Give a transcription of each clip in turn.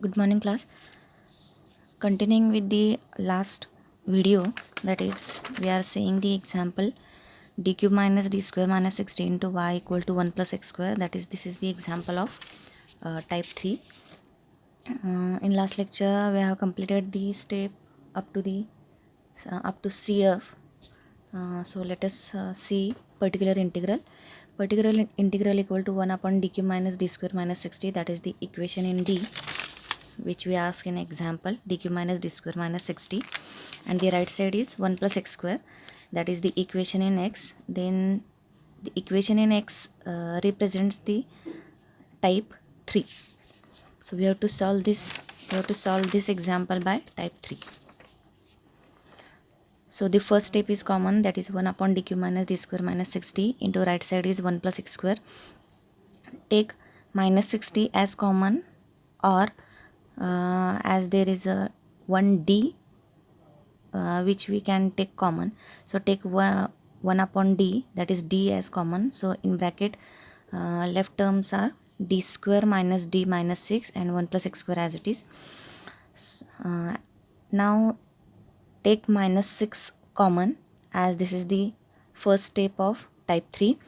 Good morning, class. Continuing with the last video, that is, we are saying the example d cube minus d square minus 16 into y equal to 1 plus x square. That is, this is the example of type 3. In last lecture, we have completed the step up to CF. So let us see particular integral. Particular integral equal to 1 upon d cube minus d square minus 60. That is the equation in D, which we ask in example d cube minus d square minus 60, and the right side is 1 plus x square. That is the equation in X. Then the equation in X represents the type 3. So we have to solve this example by type 3. So the first step is common, that is 1 upon d cube minus d square minus 60 into right side is 1 plus x square. Take minus 60 as common, or as there is a 1d which we can take common. So take 1 upon d, that is d as common. So in bracket left terms are d square minus d minus 6 and 1 plus x square as it is. Now take minus 6 common, as this is the first step of type 3.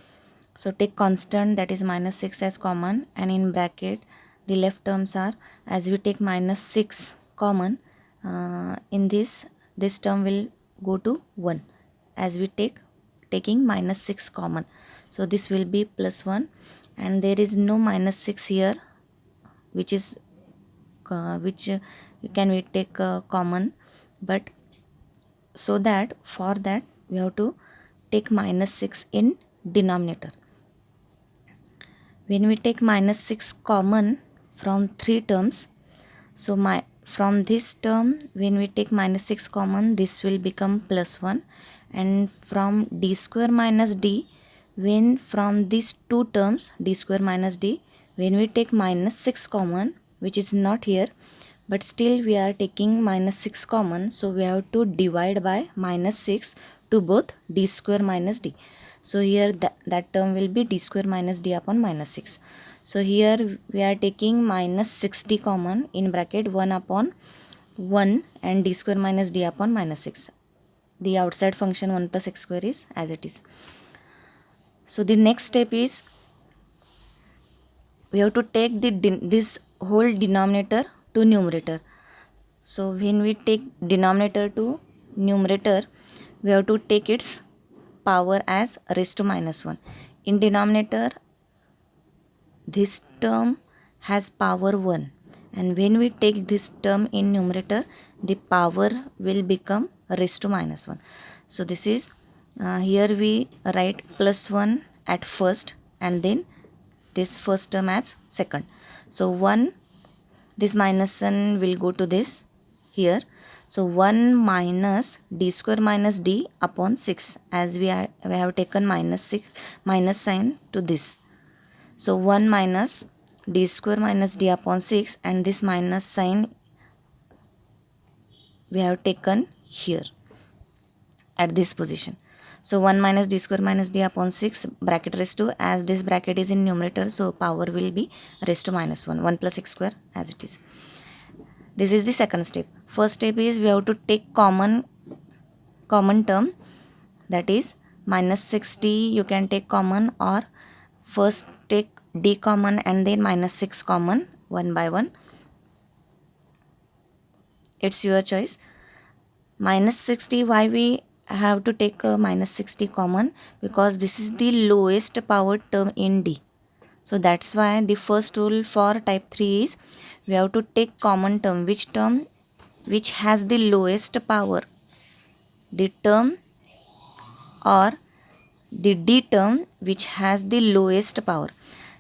So take constant, that is minus 6 as common, and in bracket the left terms are, as we take minus 6 common, in this term will go to 1 as we taking minus 6 common. So this will be plus 1, and there is no minus 6 here, which is which can we take common, but so that for that we have to take minus 6 in denominator. When we take minus 6 common from 3 terms, so from this term when we take minus 6 common, this will become plus 1, and from d square minus d, when from these two terms d square minus d, when we take minus 6 common, which is not here, but still we are taking minus 6 common, so we have to divide by minus 6 to both d square minus d. So here that term will be d square minus d upon minus 6. So here we are taking minus 60 common, in bracket 1 upon 1 and d square minus d upon minus 6. The outside function 1 plus x square is as it is. So the next step is we have to take this whole denominator to numerator. So when we take denominator to numerator, we have to take its power as raised to minus 1. In denominator, this term has power 1, and when we take this term in numerator, the power will become raised to minus 1. So this is here we write plus 1 at first, and then this first term as second. So 1, this minus 1 will go to this here. So 1 minus d square minus d upon 6, as we have taken minus 6 minus sign to this. So 1 minus d square minus d upon 6, and this minus sign we have taken here at this position. So 1 minus d square minus d upon 6 bracket raised to, as this bracket is in numerator, so power will be raised to minus 1, 1 plus x square as it is. This is the second step. First step is we have to take common term, that is minus 60 you can take common, or first take d common and then minus 6 common one by one. It's your choice. Minus 60, why we have to take minus 60 common? Because this is the lowest power term in D. So that's why the first rule for type 3 is we have to take common term. Which term? Which has the lowest power. The term or the D term which has the lowest power.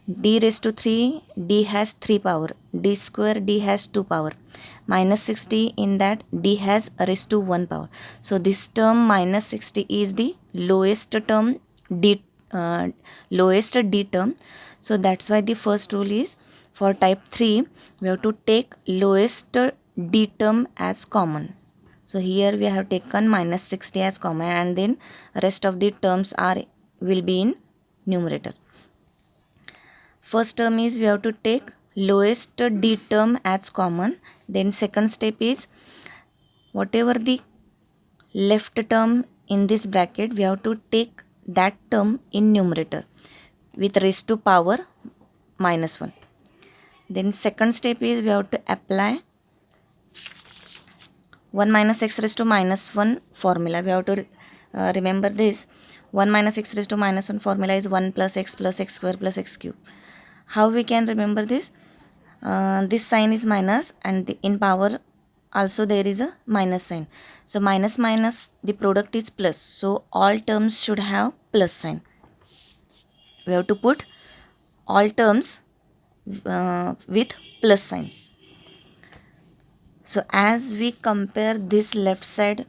D raised to 3, D has 3 power. D square, D has 2 power. Minus 60, in that D has raised to 1 power. So this term minus 60 is the lowest term, lowest D term. So that's why the first rule is for type 3 we have to take lowest D term as common. So here we have taken minus 60 as common, and then rest of the terms will be in numerator. First term is we have to take lowest d term as common. Then second step is whatever the left term in this bracket, we have to take that term in numerator with raised to power -1. Then second step is we have to apply 1 minus x raised to -1 formula. We have to remember this. 1 minus x raised to -1 formula is 1 plus x square plus x cube. How we can remember this? This sign is minus, and in power also there is a minus sign. So minus minus, the product is plus. So all terms should have plus sign. We have to put all terms with plus sign. So as we compare this left side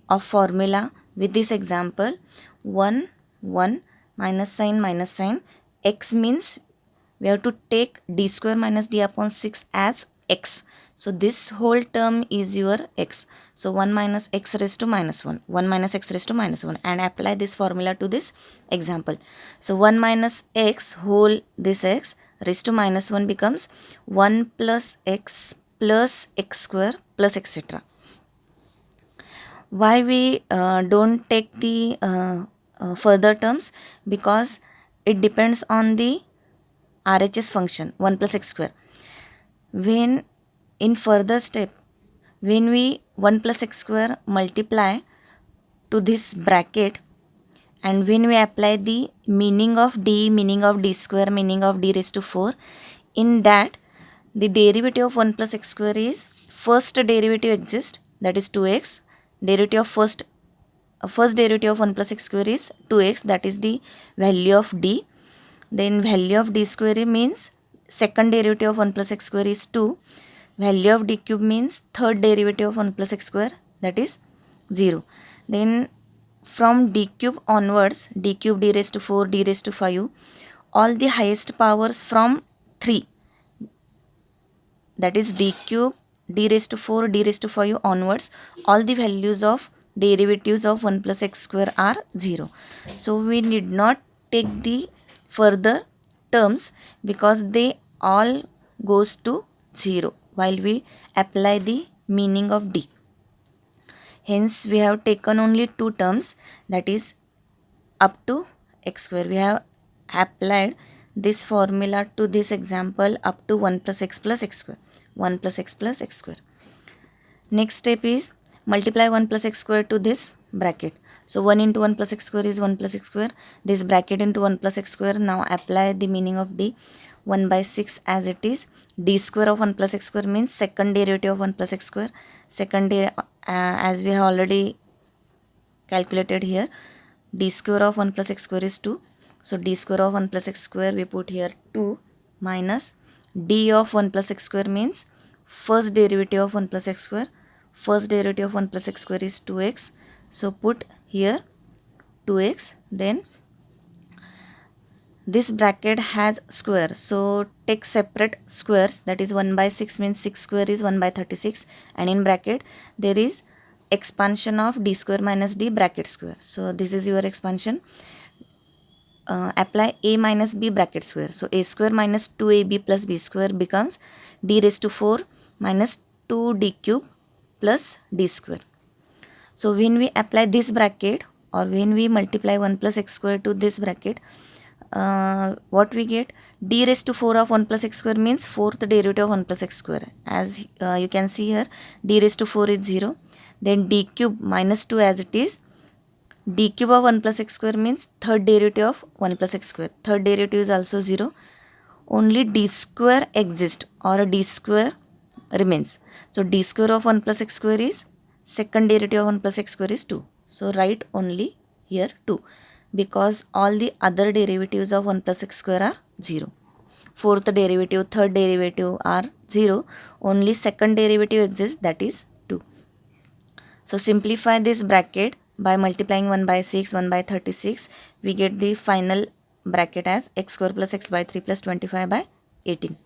of formula with this example, 1 1 minus sign, x means we have to take d square minus d upon 6 as x. So this whole term is your x. So 1 minus x raised to -1, 1 minus x raised to -1, and apply this formula to this example. So 1 minus x whole this x raised to -1 becomes 1 plus x square plus etc. Why we don't take the further terms? Because it depends on the RHS function 1 plus x square. When in further step, when we 1 plus x square multiply to this bracket, and when we apply the meaning of d square, meaning of d raised to 4, in that the derivative of 1 plus x square is first derivative exists, that is 2x. Derivative of first derivative of 1 plus x square is 2x, that is the value of d. Then value of d square means second derivative of 1 plus x square is 2. Value of d cube means third derivative of 1 plus x square, that is 0. Then from d cube onwards, d cube, d raised to 4, d raised to 5, all the highest powers from 3, that is d cube, d raised to 4, d raised to 5 onwards, all the values of derivatives of 1 plus x square are 0. So we need not take the further terms because they all goes to 0 while we apply the meaning of d. Hence we have taken only two terms, that is up to x square. We have applied this formula to this example up to 1 plus x square. 1 plus x square. Next step is multiply 1 plus x square to this bracket. So 1 into 1 plus x square is 1 plus x square. This bracket into 1 plus x square. Now apply the meaning of d. 1 by 6 as it is. D square of 1 plus x square means second derivative of 1 plus x square. As we have already calculated here, d square of 1 plus x square is 2. So d square of 1 plus x square we put here 2 minus d of 1 plus x square means first derivative of 1 plus x square. First derivative of 1 plus x square is 2x. So put here 2x. Then this bracket has square. So take separate squares. That is 1 by 6 means 6 square is 1 by 36. And in bracket there is expansion of d square minus d bracket square. So this is your expansion. Apply a minus b bracket square. So a square minus 2ab plus b square becomes d raised to 4 minus 2d cube plus d square. So when we apply this bracket or when we multiply 1 plus x square to this bracket, what we get? D raised to 4 of 1 plus x square means fourth derivative of 1 plus x square. As you can see here, d raised to 4 is 0. Then d cube minus 2 as it is. D cube of 1 plus x square means third derivative of 1 plus x square. Third derivative is also 0. Only d square exists or d square remains. So d square of 1 plus x square is second derivative of 1 plus x square is 2. So write only here 2 because all the other derivatives of 1 plus x square are 0. Fourth derivative, third derivative are 0. Only second derivative exists, that is 2. So simplify this bracket by multiplying 1 by 6, 1 by 36. We get the final bracket as x square plus x by 3 plus 25 by 18.